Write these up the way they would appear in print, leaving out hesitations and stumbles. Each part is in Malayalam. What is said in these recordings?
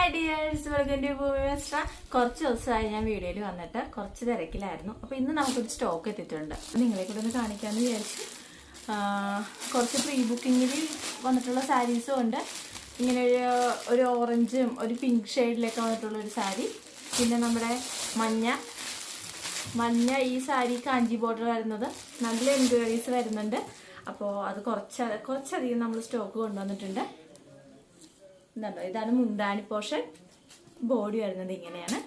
ഹായ് ഡിയേഴ്സ്, വെൽക്കം ടു ഭൂമിസ്ട്ര. കുറച്ച് ദിവസമായി ഞാൻ വീഡിയോയിൽ വന്നിട്ട് കുറച്ച് തിരക്കിലായിരുന്നു. അപ്പോൾ ഇന്ന് നമുക്കൊരു സ്റ്റോക്ക് എത്തിയിട്ടുണ്ട്. നിങ്ങളെ കൂടെ ഒന്ന് കാണിക്കാമെന്ന് വിചാരിച്ചു. കുറച്ച് പ്രീ ബുക്കിങ്ങിൽ വന്നിട്ടുള്ള സാരീസും ഉണ്ട്. ഇങ്ങനെ ഒരു ഓറഞ്ചും ഒരു പിങ്ക് ഷെയ്ഡിലൊക്കെ വന്നിട്ടുള്ളൊരു സാരി. പിന്നെ നമ്മുടെ മഞ്ഞ ഈ സാരി കാഞ്ചി ബോർഡർ വരുന്നത് നല്ല എൻക്വയറീസ് വരുന്നുണ്ട്. അപ്പോൾ അത് കുറച്ചധികം നമ്മൾ സ്റ്റോക്ക് കൊണ്ടുവന്നിട്ടുണ്ട്. ഇതാണ് മുന്താണി പോർഷൻ. ബോഡി വരുന്നത് ഇങ്ങനെയാണ്.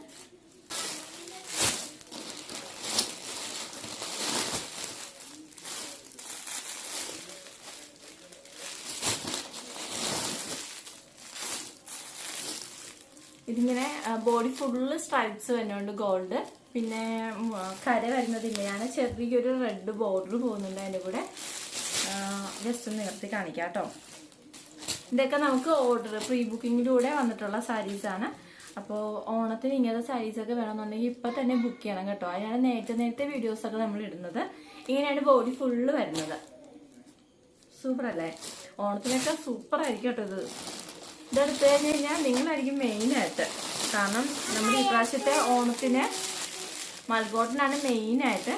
ഇതിങ്ങനെ ബോഡി ഫുള്ള് സ്ട്രൈപ്സ് വരുന്നുണ്ട്, ഗോൾഡ്. പിന്നെ കര വരുന്നത് ഇങ്ങനെയാണ്. ചെറിയൊരു റെഡ് ബോർഡർ പോകുന്നുണ്ട് അതിൻ്റെ കൂടെ. ജസ്റ്റ് ഒന്ന് നിവർത്തി കാണിക്കാം കേട്ടോ. ഇതൊക്കെ നമുക്ക് ഓർഡർ പ്രീ ബുക്കിങ്ങിലൂടെ വന്നിട്ടുള്ള സാരീസാണ്. അപ്പോൾ ഓണത്തിന് ഇങ്ങനത്തെ സാരീസൊക്കെ വേണമെന്നുണ്ടെങ്കിൽ ഇപ്പം തന്നെ ബുക്ക് ചെയ്യണം കേട്ടോ. അതിനാണ് നേരത്തെ വീഡിയോസൊക്കെ നമ്മൾ ഇടുന്നത്. ഇങ്ങനെയാണ് ബോഡി ഫുള്ള് വരുന്നത്. സൂപ്പർ അല്ലേ? ഓണത്തിനൊക്കെ സൂപ്പർ ആയിരിക്കും കേട്ടോ. ഇതെടുത്തു കഴിഞ്ഞ് കഴിഞ്ഞാൽ നിങ്ങളായിരിക്കും മെയിനായിട്ട്. കാരണം നമ്മുടെ ഈ പ്രാവശ്യത്തെ ഓണത്തിന് മൽഗോട്ടനാണ് മെയിനായിട്ട്.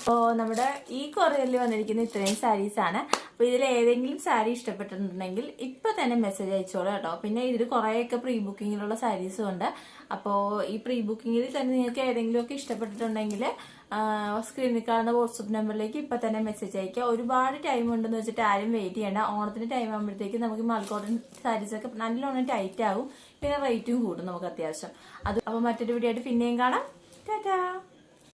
അപ്പോൾ നമ്മുടെ ഈ കൊറിയറിൽ വന്നിരിക്കുന്ന ഇത്രയും സാരീസാണ്. അപ്പോൾ ഇതിൽ ഏതെങ്കിലും സാരി ഇഷ്ടപ്പെട്ടിട്ടുണ്ടെങ്കിൽ ഇപ്പം തന്നെ മെസ്സേജ് അയച്ചോളൂ കേട്ടോ. പിന്നെ ഇതിൽ കുറേയൊക്കെ പ്രീ ബുക്കിങ്ങിലുള്ള സാരീസും ഉണ്ട്. അപ്പോൾ ഈ പ്രീ ബുക്കിങ്ങിൽ തന്നെ നിങ്ങൾക്ക് ഏതെങ്കിലുമൊക്കെ ഇഷ്ടപ്പെട്ടിട്ടുണ്ടെങ്കിൽ സ്ക്രീനിൽ കാണുന്ന വാട്സപ്പ് നമ്പറിലേക്ക് ഇപ്പം തന്നെ മെസ്സേജ് അയക്കുക. ഒരുപാട് ടൈം ഉണ്ടെന്ന് വെച്ചിട്ട് ആരും വെയിറ്റ് ചെയ്യേണ്ട. ഓണത്തിന് ടൈം ആകുമ്പോഴത്തേക്ക് നമുക്ക് മൽക്കോട്ടൺ സാരീസൊക്കെ നല്ലോണം ടൈറ്റ് ആവും. പിന്നെ റേറ്റും കൂടും നമുക്ക് അത്യാവശ്യം. അപ്പോൾ മറ്റൊരു വീഡിയോ ആയിട്ട് പിന്നെയും കാണാം. ടാറ്റാ.